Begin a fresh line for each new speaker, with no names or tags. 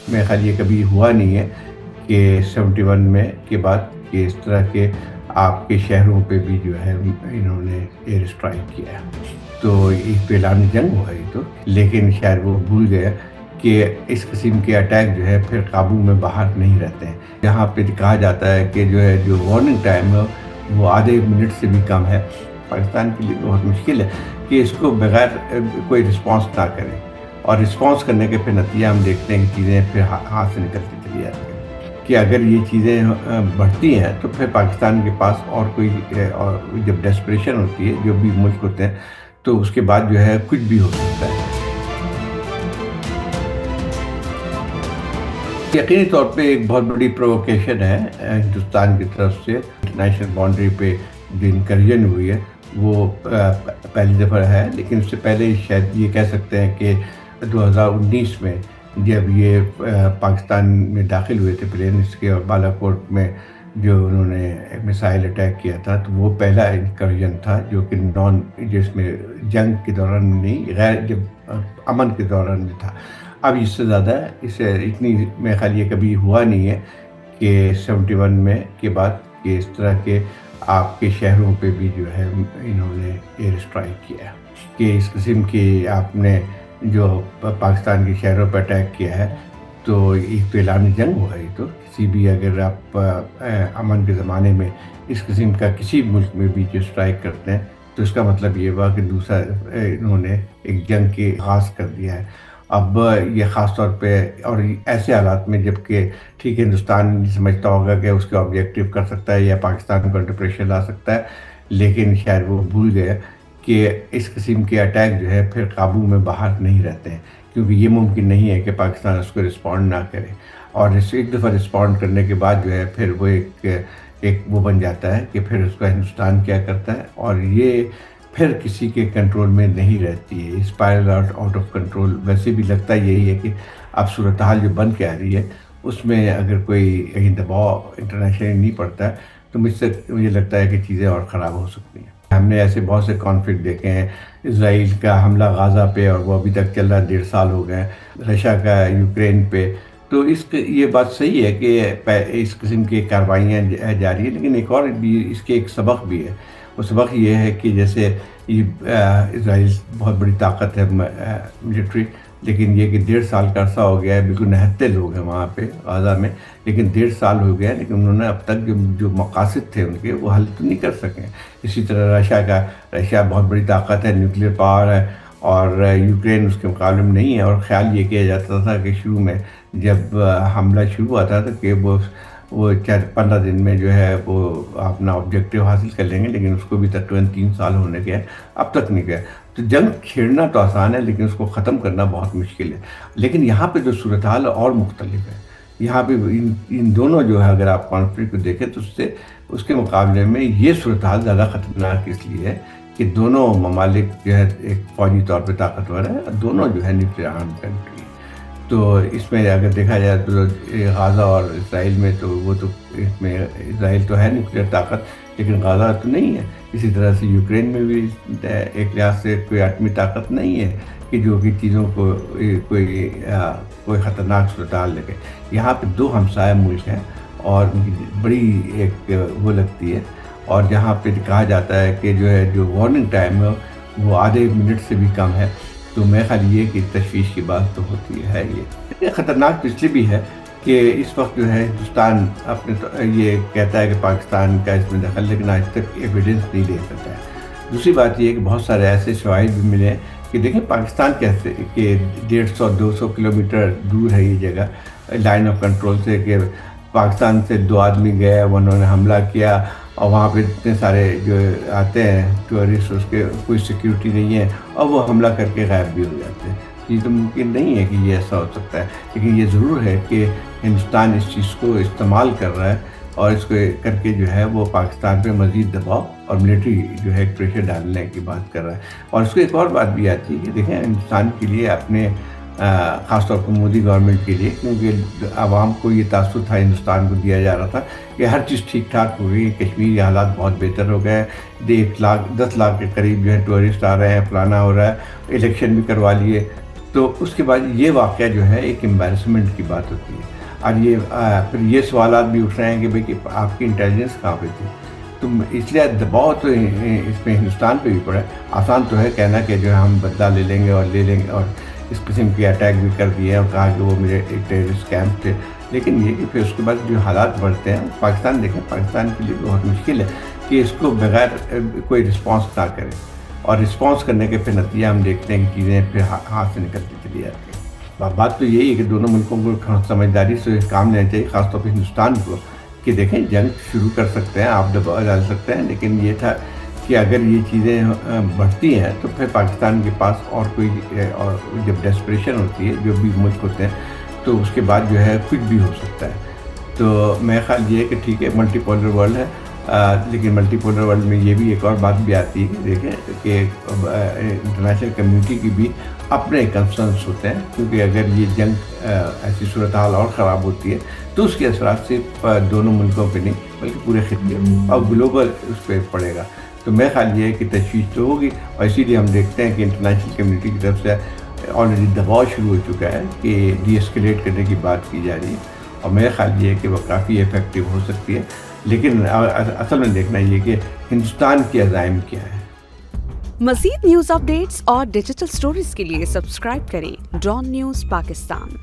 میرے خیال یہ کبھی ہوا نہیں ہے کہ 71 میں کے بعد کہ اس طرح کے آپ کے شہروں پہ بھی جو ہے انہوں نے ایئر اسٹرائک کیا ہے۔ تو ایک تو اعلان جنگ ہوا ہی تو، لیکن شاید وہ بھول گئے کہ اس قسم کے اٹیک جو ہے پھر قابو میں باہر نہیں رہتے ہیں۔ یہاں پہ کہا جاتا ہے کہ جو وارننگ ٹائم ہے وہ آدھے منٹ سے بھی کم ہے۔ پاکستان کے لیے بہت مشکل ہے کہ اس کو بغیر کوئی رسپانس نہ کرے، اور رسپانس کرنے کے پھر نتیجہ ہم دیکھتے ہیں کہ چیزیں پھر ہاتھ سے نکلتی چلی جاتی ہیں، کہ اگر یہ چیزیں بڑھتی ہیں تو پھر پاکستان کے پاس اور کوئی اور جب ڈیسپریشن ہوتی ہے، جو بھی ملک ہوتے ہیں، تو اس کے بعد جو ہے کچھ بھی ہو سکتا ہے۔ یقینی طور پہ ایک بہت بڑی پرووکیشن ہے ہندوستان کی طرف سے۔ انٹرنیشنل باؤنڈری پہ جو انکرجن ہوئی ہے وہ پہلی دفعہ ہے، لیکن اس سے پہلے شاید یہ کہہ سکتے ہیں کہ 2019 میں جب یہ پاکستان میں داخل ہوئے تھے پلین، اس کے بالا کوٹ میں جو انہوں نے میسائل اٹیک کیا تھا، تو وہ پہلا انکرجن تھا جو کہ جس میں جنگ کے دوران نہیں، غیر جب امن کے دوران میں تھا۔ اب اس سے زیادہ اسے اتنی میرے خیال یہ کبھی ہوا نہیں ہے کہ 71 میں کے بعد کہ اس طرح کے آپ کے شہروں پہ بھی جو ہے انہوں نے ایئر اسٹرائک کیا ہے، کہ اس قسم کی آپ نے جو پاکستان کے شہروں پہ اٹیک کیا ہے، تو ایک تو اعلان جنگ ہوا ہی تو، کسی بھی اگر آپ امن کے زمانے میں اس قسم کا کسی ملک میں بھی جو اسٹرائک کرتے ہیں تو اس کا مطلب یہ ہوا کہ دوسرا انہوں نے ایک جنگ کے آغاز کر دیا ہے۔ اب یہ خاص طور پہ اور ایسے حالات میں جب کہ ٹھیک ہے ہندوستان سمجھتا ہوگا کہ اس کے آبجیکٹیو کر سکتا ہے یا پاکستان کو انڈر پریشر لا سکتا ہے، لیکن شاید وہ بھول گئے کہ اس قسم کے اٹیک جو ہے پھر قابو میں باہر نہیں رہتے ہیں، کیونکہ یہ ممکن نہیں ہے کہ پاکستان اس کو رسپونڈ نہ کرے، اور اس ایک دفعہ رسپونڈ کرنے کے بعد جو ہے پھر وہ ایک وہ بن جاتا ہے کہ پھر اس کا ہندوستان کیا کرتا ہے، اور یہ پھر کسی کے کنٹرول میں نہیں رہتی ہے، اسپائرل آؤٹ آف کنٹرول۔ ویسے بھی لگتا یہی ہے کہ اب صورتحال جو بن کے آ رہی ہے اس میں اگر کوئی کہیں دباؤ انٹرنیشنل نہیں پڑتا ہے تو مجھے لگتا ہے کہ چیزیں اور خراب ہو سکتی ہیں۔ ہم نے ایسے بہت سے کانفلکٹ دیکھے ہیں، اسرائیل کا حملہ غازہ پہ اور وہ ابھی تک چل رہا ہے، 1.5 سال ہو گئے، رشیا کا یوکرین پہ، تو یہ بات صحیح ہے کہ اس قسم کی کارروائیاں جاری ہیں، لیکن ایک اور بھی اس کے ایک سبق بھی ہے۔ وہ سبق یہ ہے کہ جیسے اسرائیل بہت بڑی طاقت ہے ملٹری، لیکن یہ کہ 1.5 سال کا عرصہ ہو گیا ہے، بالکل نہتے لوگ ہیں وہاں پہ غازہ میں، لیکن 1.5 سال ہو گیا ہے، لیکن انہوں نے اب تک جو مقاصد تھے ان کے وہ حل تو نہیں کر سکے۔ اسی طرح رشیا بہت بڑی طاقت ہے، نیوکلیئر پاور ہے، اور یوکرین اس کے مقابلے میں نہیں ہے، اور خیال یہ کیا جاتا تھا کہ شروع میں جب حملہ شروع ہوا تھا تو کہ وہ 15 دن میں جو ہے وہ اپنا آبجیکٹیو حاصل کر لیں گے، لیکن اس کو بھی تقریباً 3 سال ہونے کے اب تک نہیں گئے۔ تو جنگ چھیڑنا تو آسان ہے لیکن اس کو ختم کرنا بہت مشکل ہے۔ لیکن یہاں پہ جو صورتحال اور مختلف ہے، یہاں پہ ان دونوں جو ہے اگر آپ کانفلکٹ کو دیکھیں تو اس کے مقابلے میں یہ صورتحال زیادہ خطرناک اس لیے ہے کہ دونوں ممالک جو ہے ایک فوجی طور پہ طاقتور ہیں، اور دونوں جو ہے نیوکلیئر آرم کنٹری۔ تو اس میں اگر دیکھا جائے تو غازہ اور اسرائیل میں تو وہ تو اس میں اسرائیل تو ہے نیوکلیئر طاقت لیکن غازہ تو نہیں ہے۔ اسی طرح سے یوکرین میں بھی ایک لحاظ سے کوئی ایٹمی طاقت نہیں ہے کہ جو کہ چیزوں کو کوئی خطرناک صورتحال لگے۔ یہاں پہ 2 ہمسایہ ملک ہیں اور ان کی بڑی ایک وہ لگتی ہے، اور جہاں پہ کہا جاتا ہے کہ جو وارننگ ٹائم ہے وہ آدھے منٹ سے بھی کم ہے، تو میں خیال یہ کہ تشویش کی بات تو ہوتی ہے۔ یہ خطرناک تو اس لیے بھی ہے کہ اس وقت جو ہے ہندوستان یہ کہتا ہے کہ پاکستان کا اس میں دخل، لیکن آج تک ایویڈنس نہیں دے سکتا ہے۔ دوسری بات یہ ہے کہ بہت سارے ایسے شواہد بھی ملے ہیں کہ دیکھیں پاکستان کیسے کہ 150-200 کلومیٹر دور ہے یہ جگہ لائن آف کنٹرول سے، کہ پاکستان سے 2 آدمی گئے، انہوں نے حملہ کیا، اور وہاں پہ اتنے سارے جو آتے ہیں ٹورسٹ، اس کے کوئی سیکیورٹی نہیں ہے، اور وہ حملہ کر کے غائب بھی ہو جاتے ہیں۔ یہ تو ممکن نہیں ہے کہ یہ ایسا ہو سکتا ہے، لیکن یہ ضرور ہے کہ ہندوستان اس چیز کو استعمال کر رہا ہے، اور اس کو کر کے جو ہے وہ پاکستان پہ مزید دباؤ اور ملٹری جو ہے پریشر ڈالنے کی بات کر رہا ہے۔ اور اس کو ایک اور بات بھی آتی ہے کہ دیکھیں ہندوستان کے لیے اپنے خاص طور پر مودی گورنمنٹ کے لیے، کیونکہ عوام کو یہ تاثر تھا، ہندوستان کو دیا جا رہا تھا کہ ہر چیز ٹھیک ٹھاک ہو گئی، کشمیر کے حالات بہت بہتر ہو گئے، 10 لاکھ کے قریب جو ہے ٹورسٹ آ رہے ہیں، فلانا ہو رہا ہے، الیکشن بھی کروا لیے، تو اس کے بعد یہ واقعہ جو ہے ایک امبیرسمنٹ کی بات ہوتی ہے. اور یہ پھر یہ سوالات بھی اٹھ رہے ہیں کہ بھئی کہ آپ کی انٹیلیجنس کہاں پہ تھی. تو اس لیے دباؤ تو اس میں ہندوستان پہ بھی پڑا ہے. آسان تو ہے کہنا کہ جو ہے ہم بدلہ لے لیں گے اور اس قسم کے اٹیک بھی کر دیے اور کہا کہ وہ میرے ایک ٹیررسٹ کیمپ تھے. لیکن یہ کہ پھر اس کے بعد جو حالات بڑھتے ہیں پاکستان دیکھیں پاکستان کے لیے بہت مشکل ہے کہ اس کو بغیر کوئی رسپانس نہ کرے, اور رسپانس کرنے کے پھر نتیجہ ہم دیکھتے ہیں کہ چیزیں پھر ہاتھ سے نکلتی چلی جاتی ہیں. بات تو یہی ہے کہ دونوں ملکوں کو سمجھداری سے کام لینا چاہیے, خاص طور پہ ہندوستان کو, کہ دیکھیں جنگ شروع کر سکتے ہیں, آپ دباؤ ڈال سکتے ہیں, لیکن یہ تھا کہ اگر یہ چیزیں بڑھتی ہیں تو پھر پاکستان کے پاس اور کوئی, اور جب ڈیسپریشن ہوتی ہے جو بھی ملک ہوتے ہیں تو اس کے بعد جو ہے کچھ بھی ہو سکتا ہے. تو میرا خیال یہ ہے کہ ٹھیک ہے ملٹی پولر ورلڈ ہے, لیکن ملٹی پولر ورلڈ میں یہ بھی ایک اور بات بھی آتی ہے کہ دیکھیں کہ انٹرنیشنل کمیونٹی کی بھی اپنے کنسرنس ہوتے ہیں, کیونکہ اگر یہ جنگ ایسی صورتحال اور خراب ہوتی ہے تو اس کے اثرات صرف دونوں ملکوں پہ نہیں بلکہ پورے خطے اور گلوبل اس پہ پڑے گا. تو میرا خیال یہ ہے کہ تشویش تو ہوگی, اور اسی لیے ہم دیکھتے ہیں کہ انٹرنیشنل کمیونٹی کی طرف سے آلریڈی دباؤ شروع ہو چکا ہے کہ ڈی ایسکیلیٹ کرنے کی بات کی جا رہی ہے, اور میرا خیال یہ ہے کہ وہ کافی افیکٹو ہو سکتی ہے. لیکن اصل میں دیکھنا یہ کہ ہندوستان کے عزائم کیا ہے.
مزید نیوز اپ ڈیٹس اور ڈیجیٹل سٹوریز کے لیے سبسکرائب کریں ڈان نیوز پاکستان.